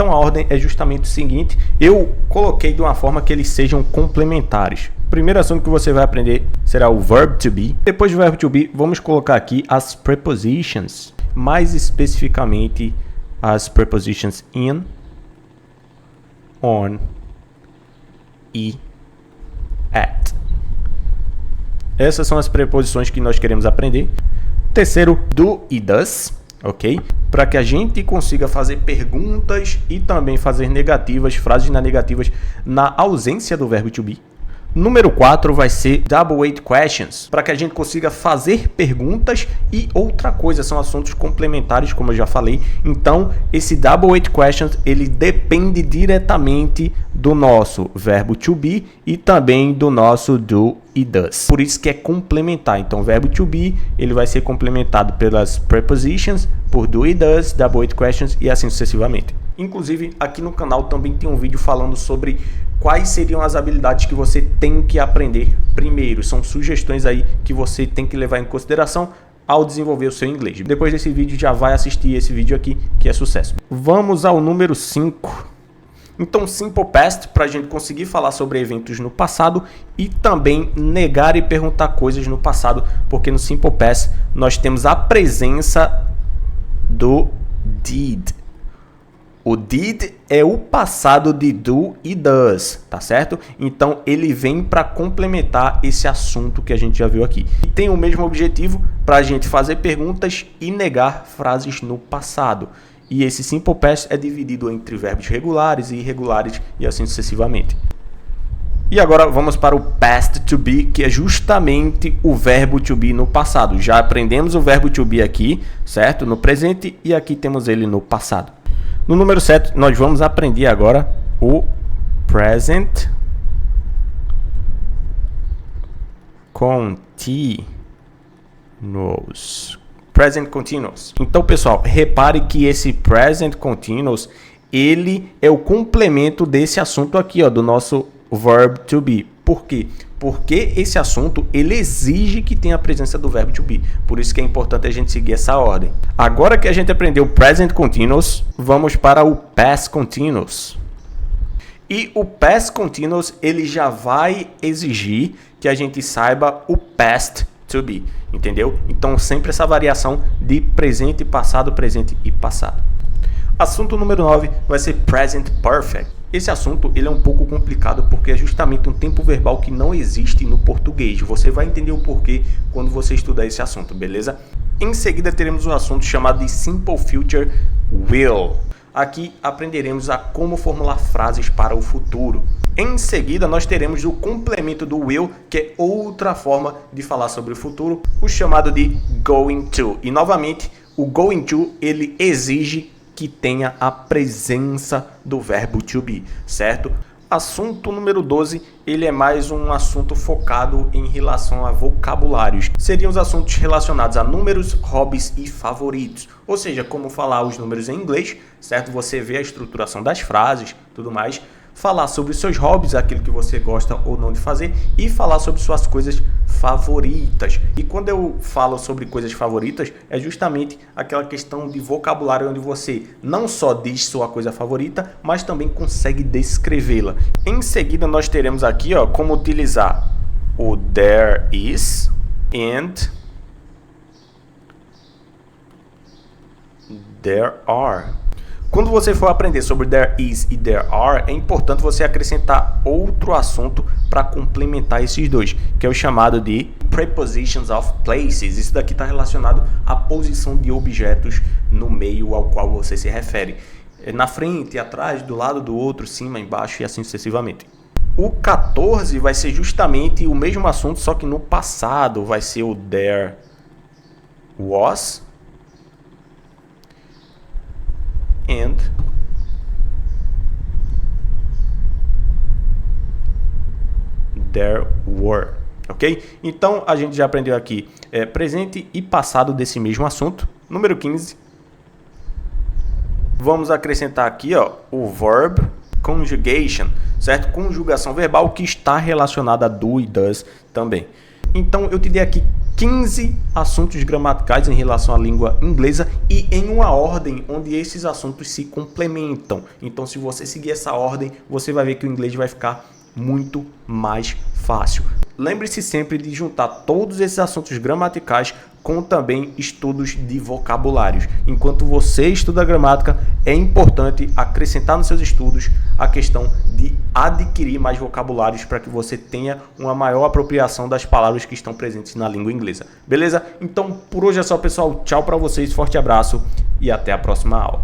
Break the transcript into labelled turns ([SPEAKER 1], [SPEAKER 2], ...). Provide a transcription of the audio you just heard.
[SPEAKER 1] Então a ordem é justamente o seguinte, eu coloquei de uma forma que eles sejam complementares. O primeiro assunto que você vai aprender será o verb to be. Depois do verb to be, vamos colocar aqui as prepositions, mais especificamente as prepositions in, on e at. Essas são as preposições que nós queremos aprender. Terceiro, do e does, ok? Para que a gente consiga fazer perguntas e também fazer negativas, frases negativas na ausência do verbo to be. Número 4 vai ser double weight questions, para que a gente consiga fazer perguntas e outra coisa, são assuntos complementares, como eu já falei. Então, esse double weight questions, ele depende diretamente do nosso verbo to be e também do nosso do e does. Por isso que é complementar. Então, o verbo to be, ele vai ser complementado pelas prepositions, por do e does, double weight questions e assim sucessivamente. Inclusive, aqui no canal também tem um vídeo falando sobre quais seriam as habilidades que você tem que aprender primeiro. São sugestões aí que você tem que levar em consideração ao desenvolver o seu inglês. Depois desse vídeo, já vai assistir esse vídeo aqui, que é sucesso. Vamos ao número 5. Então, Simple Past, para a gente conseguir falar sobre eventos no passado e também negar e perguntar coisas no passado, porque no Simple Past nós temos a presença do did. O did é o passado de do e does, tá certo? Então, ele vem para complementar esse assunto que a gente já viu aqui. E tem o mesmo objetivo para a gente fazer perguntas e negar frases no passado. E esse Simple Past é dividido entre verbos regulares e irregulares e assim sucessivamente. E agora vamos para o past to be, que é justamente o verbo to be no passado. Já aprendemos o verbo to be aqui, certo? No presente, e aqui temos ele no passado. No número 7, nós vamos aprender agora o present continuous. Present continuous. Então, pessoal, repare que esse present continuous, ele é o complemento desse assunto aqui, ó, do nosso verb to be. Por quê? Porque esse assunto, ele exige que tenha a presença do verbo to be. Por isso que é importante a gente seguir essa ordem. Agora que a gente aprendeu o present continuous, vamos para o past continuous. E o past continuous, ele já vai exigir que a gente saiba o past to be, entendeu? Então, sempre essa variação de presente, passado e passado. Assunto número 9 vai ser present perfect. Esse assunto ele é um pouco complicado porque é justamente um tempo verbal que não existe no português. Você vai entender o porquê quando você estudar esse assunto, beleza? Em seguida teremos um assunto chamado de Simple Future Will. Aqui aprenderemos a como formular frases para o futuro. Em seguida nós teremos o complemento do will, que é outra forma de falar sobre o futuro, o chamado de going to. E novamente, o going to ele exige que tenha a presença do verbo to be, certo? Assunto número 12, ele é mais um assunto focado em relação a vocabulários. Seriam os assuntos relacionados a números, hobbies e favoritos. Ou seja, como falar os números em inglês, certo? Você vê a estruturação das frases, tudo mais. Falar sobre os seus hobbies, aquilo que você gosta ou não de fazer, e falar sobre suas coisas favoritas. E quando eu falo sobre coisas favoritas, é justamente aquela questão de vocabulário onde você não só diz sua coisa favorita, mas também consegue descrevê-la. Em seguida, nós teremos aqui, ó, como utilizar o there is and there are. Quando você for aprender sobre there is e there are, é importante você acrescentar outro assunto para complementar esses dois, que é o chamado de prepositions of places. Isso daqui está relacionado à posição de objetos no meio ao qual você se refere. Na frente, atrás, do lado do outro, cima, embaixo e assim sucessivamente. O 14 vai ser justamente o mesmo assunto, só que no passado vai ser o there was and there were, ok? Então, a gente já aprendeu aqui presente e passado desse mesmo assunto. Número 15. Vamos acrescentar aqui, ó, o verb conjugation, certo? Conjugação verbal que está relacionada a do e does também. Então, eu te dei aqui 15 assuntos gramaticais em relação à língua inglesa e em uma ordem onde esses assuntos se complementam. Então, se você seguir essa ordem, você vai ver que o inglês vai ficar muito mais fácil. Lembre-se sempre de juntar todos esses assuntos gramaticais com também estudos de vocabulários. Enquanto você estuda a gramática, é importante acrescentar nos seus estudos a questão de adquirir mais vocabulários para que você tenha uma maior apropriação das palavras que estão presentes na língua inglesa. Beleza? Então, por hoje é só, pessoal. Tchau para vocês, forte abraço e até a próxima aula.